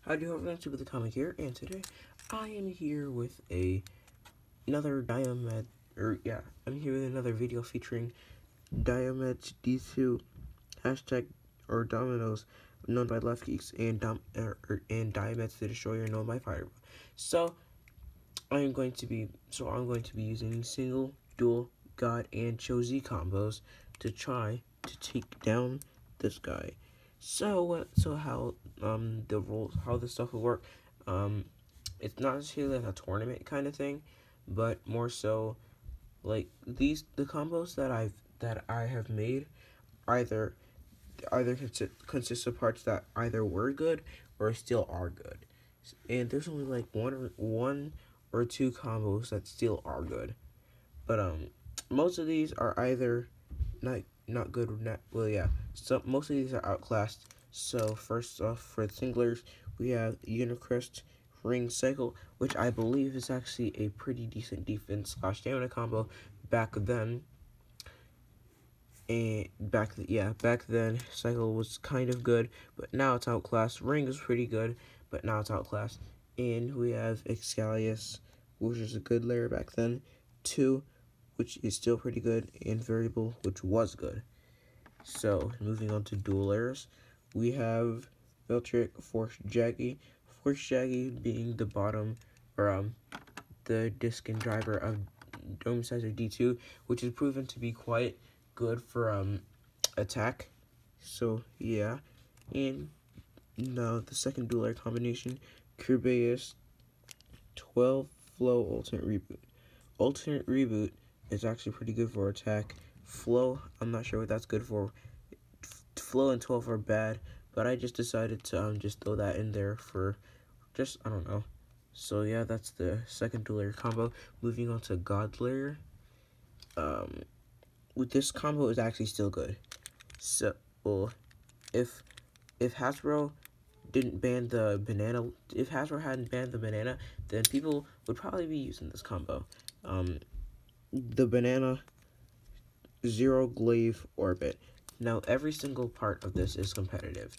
How do you everyone? Super the Comic here, and today I am here with another I'm here with another video featuring DIOMEDES D2 hashtag or Dominoes, known by Left Geeks, and DIOMEDES the Destroyer, known by Fireball. So I'm going to be using single, dual, God, and Cho-Z combos to try to take down this guy. So how the rules, how this stuff will work, it's not necessarily like a tournament kind of thing, but more so like the combos that I have made either consist of parts that either were good or still are good, and there's only like one or two combos that still are good, but most of these are either not good or not. Well, yeah. So most of these are outclassed. So first off, for the singlers, we have Unicrest Ring Cycle, which I believe is actually a pretty decent defense / stamina combo back then. And back then Cycle was kind of good, but now it's outclassed. Ring is pretty good, but now it's outclassed. And we have Excalius, which is a good layer back then. 2, which is still pretty good, and Variable, which was good. So, moving on to dual layers, we have Veltric, Force Jaggy. Force Jaggy being the bottom, or the disc and driver of DIOMEDES D2, which is proven to be quite good for attack. So, yeah. And now the second dual layer combination, beys 12 Flow Alternate Reboot. Alternate Reboot is actually pretty good for attack. Flow, I'm not sure what that's good for. Flow and 12 are bad, but I just decided to just throw that in there for just, I don't know. So yeah, that's the second dual layer combo. Moving on to God layer. With this combo is actually still good. So, well, if Hasbro didn't ban the banana, if Hasbro hadn't banned the banana, then people would probably be using this combo. The banana, Zero Glaive Orbit. Now every single part of this is competitive,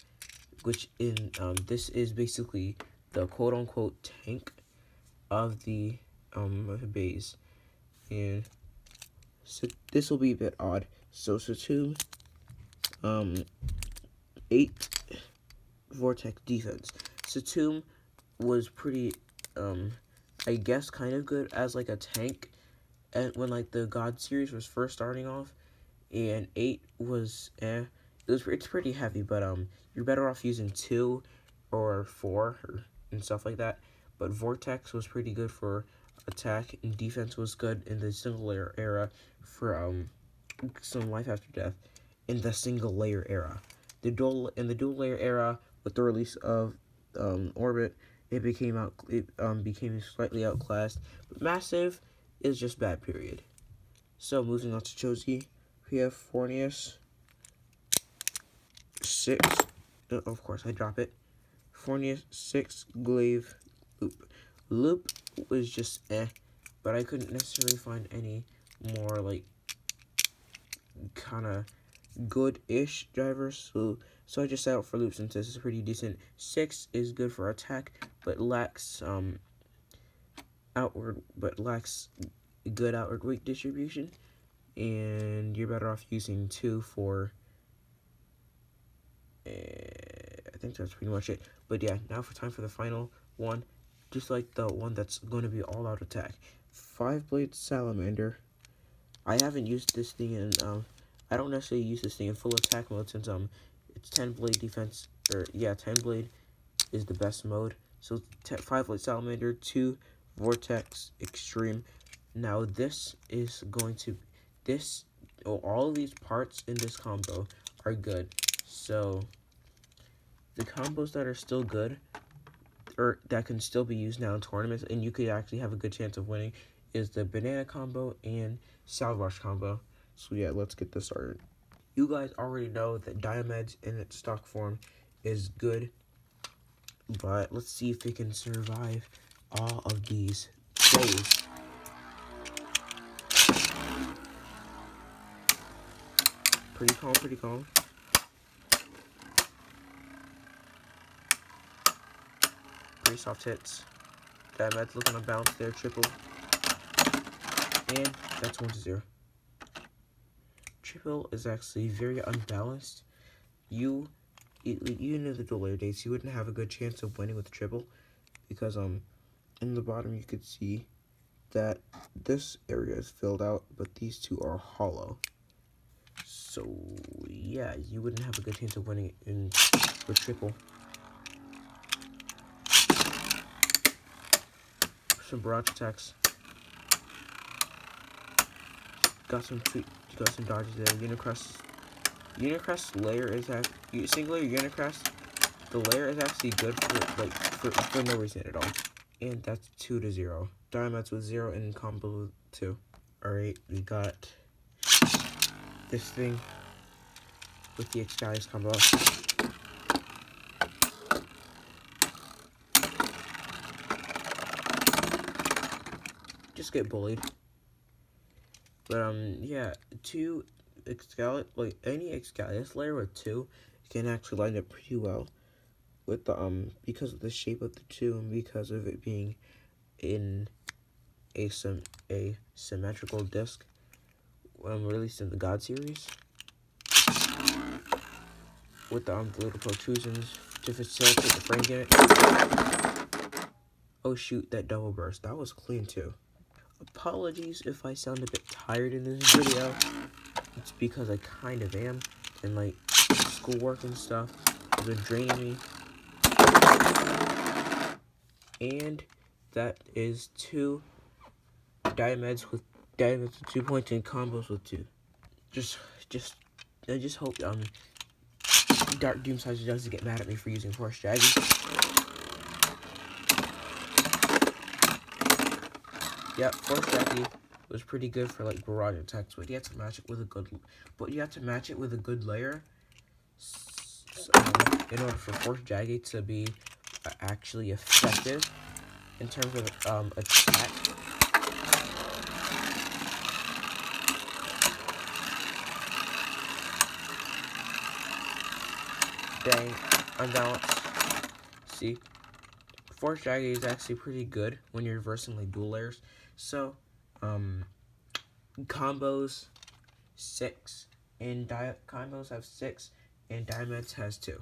which in this is basically the quote-unquote tank of the beys, and so this will be a bit odd. So Satum, 8 Vortex defense. Satum was pretty I guess kind of good as like a tank, and when like the God series was first starting off, and 8 was it's pretty heavy, but you're better off using 2 or 4 and stuff like that. But Vortex was pretty good for attack, and defense was good in the single layer era for some life after death. In the single layer era, the dual layer era, with the release of Orbit, it became slightly outclassed, but Massive is just bad, period. So moving on to Cho-Z, we have Fornius 6. Of course, I drop it. Fornius 6 Glaive Loop. Loop was just but I couldn't necessarily find any more like kind of good-ish drivers, so I just set out for Loop since this is pretty decent. 6 is good for attack, but lacks good outward weight distribution, and you're better off using 2 for I think that's pretty much it. But yeah, now for time for the final one, just like the one that's going to be all out attack. 5-blade Salamander. I haven't used this thing in I don't necessarily use this thing in full attack mode, since it's 10-blade defense, or yeah, 10-blade is the best mode. So 5-blade Salamander, 2 Vortex Extreme. Now this is going to all of these parts in this combo are good. So the combos that are still good, or that can still be used now in tournaments, and you could actually have a good chance of winning, is the banana combo and Salvash combo. So yeah, let's get this started. You guys already know that DIOMEDES in its stock form is good, but let's see if it can survive all of these plays. Pretty calm, pretty calm. 3 soft hits. Diomedes looking unbalanced there, triple. And that's 1-0. Triple is actually very unbalanced. Even in the dual layer days, you wouldn't have a good chance of winning with triple, because in the bottom you could see that this area is filled out, but these two are hollow. So yeah, you wouldn't have a good chance of winning with triple. Some barrage attacks. Got some dodges there. Unicrest layer is singular Unicrest. The layer is actually good for no reason at all. And that's 2-0. Diomedes with 0 and combo with 2. Alright, we got this thing with the outclassed combo. Just get bullied. But yeah, any outclassed layer with 2 can actually line up pretty well with the because of the shape of the 2 and because of it being in a symmetrical disc released in the God series with the little protrusions to facilitate the frame unit. Oh shoot, that double burst, that was clean too. Apologies if I sound a bit tired in this video. It's because I kind of am, and like schoolwork and stuff has been draining me. And that is 2 Diomedes with 2 points and combos with 2. I just hope Dark Doom Sizer doesn't get mad at me for using Force Jaggy. Yeah, Force Jaggy was pretty good for like barrage attacks, but you have to match it with a good layer. So, in order for Force Jaggy to be actually effective in terms of attack. Dang, unbalanced. See, Force Jaggy is actually pretty good when you're reversing like dual layers. So, combos 6 and combos have 6 and Diomedes has 2.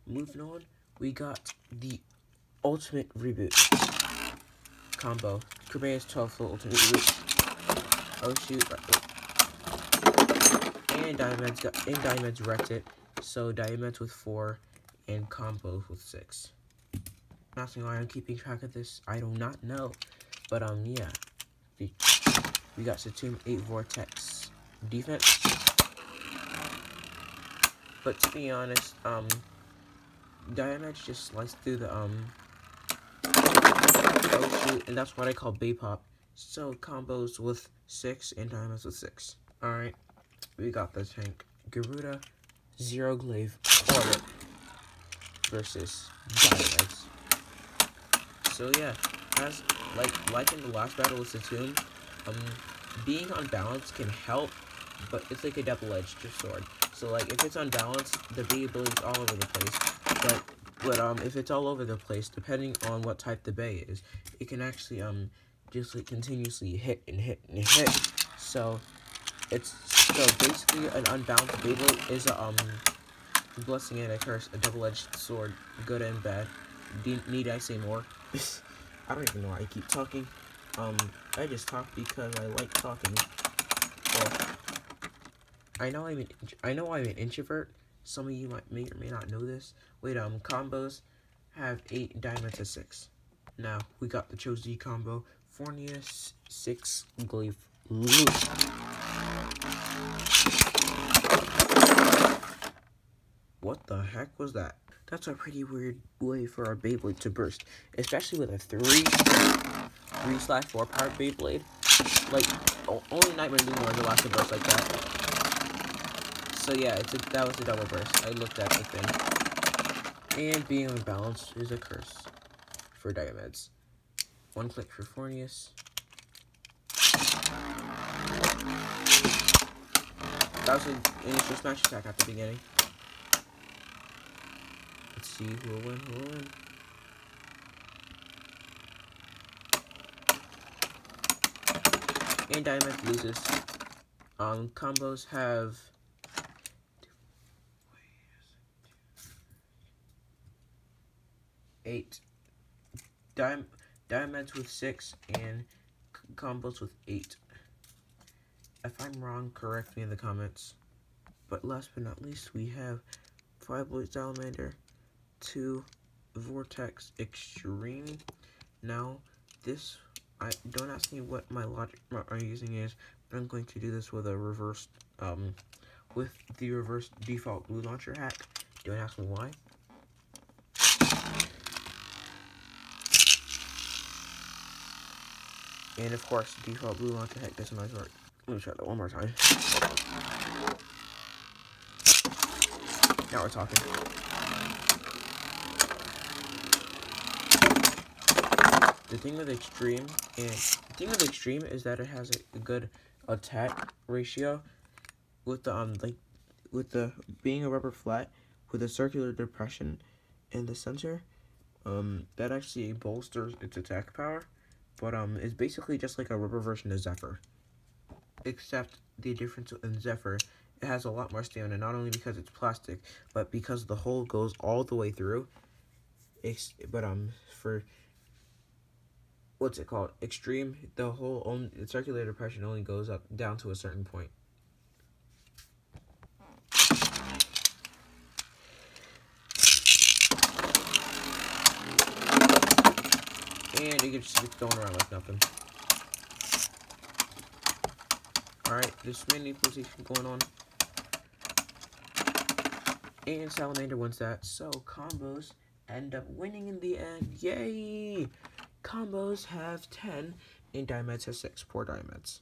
Moving on, we got the ultimate reboot combo. Beys 12 full ultimate reboot. Oh shoot! And Diomedes wrecked it. So Diomedes with 4 and combos with 6. Not saying why I'm keeping track of this, I do not know. But yeah, we got Saturn 8 Vortex defense. But to be honest, Diomedes just sliced through the oh shoot, and that's what I call Bay Pop. So combos with 6 and Diomedes with 6. Alright, we got the tank Garuda Zero Glaive Orbit versus Diomedes. So yeah, as like in the last battle with Saturn, being unbalanced can help, but it's like a double-edged sword. So like if it's unbalanced, the Beyblade's all over the place. But if it's all over the place, depending on what type the Bey is, it can actually just like continuously hit and hit and hit. So basically an unbalanced Beyblade is a blessing and a curse, a double-edged sword, good and bad. Need I say more? I don't even know why I keep talking. I just talk because I like talking. Well, I know I'm an introvert. Some of you may or may not know this. Wait, combos have 8, Diomedes has 6. Now we got the Choji combo, Fornius 6 Glaive Loop. What the heck was that? That's a pretty weird way for our Beyblade to burst, especially with a 3/4 power Beyblade. Like, only Nightmare Moon was allowed to burst like that. So yeah, that was a double burst. I looked at the thing. And being unbalanced is a curse for Diomedes. 1 click for Fornius. That was an initial smash attack at the beginning. Let's see who will win. and Diomedes loses. Combos have 8. Diomedes with 6 and combos with 8. If I'm wrong, correct me in the comments. But last but not least, we have 5 Blade Salamander, 2 Vortex Extreme. Now, this, don't ask me what my logic I'm using is, but I'm going to do this with a reversed, with the reverse default blue launcher hack. Don't ask me why. And of course, the default blue launcher hack doesn't always work. Let me try that one more time. Now we're talking. The thing with Extreme is that it has a good attack ratio with the with the being a rubber flat with a circular depression in the center. That actually bolsters its attack power, but it's basically just like a rubber version of Zephyr. Except the difference in Zephyr, it has a lot more stamina, not only because it's plastic, but because the hole goes all the way through. For what's it called? Extreme, the circular depression only goes up down to a certain point. And it gets thrown around like nothing. Alright, there's manipulation going on. And Salamander wins that. So combos end up winning in the end. Yay! Combos have 10 and Diomedes has 6. Poor Diomedes.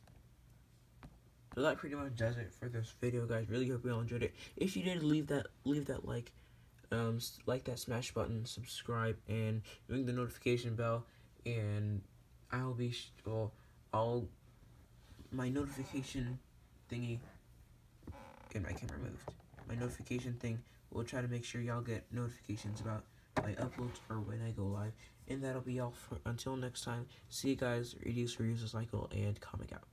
So that pretty much does it for this video, guys. Really hope you all enjoyed it. If you did, leave that like, that smash button, subscribe, and ring the notification bell. And I'll be my notification thingy. Get my camera moved. My notification thing will try to make sure y'all get notifications about my uploads or when I go live. And that'll be all for until next time. See you guys. Reduce, reuse, recycle, and comic out.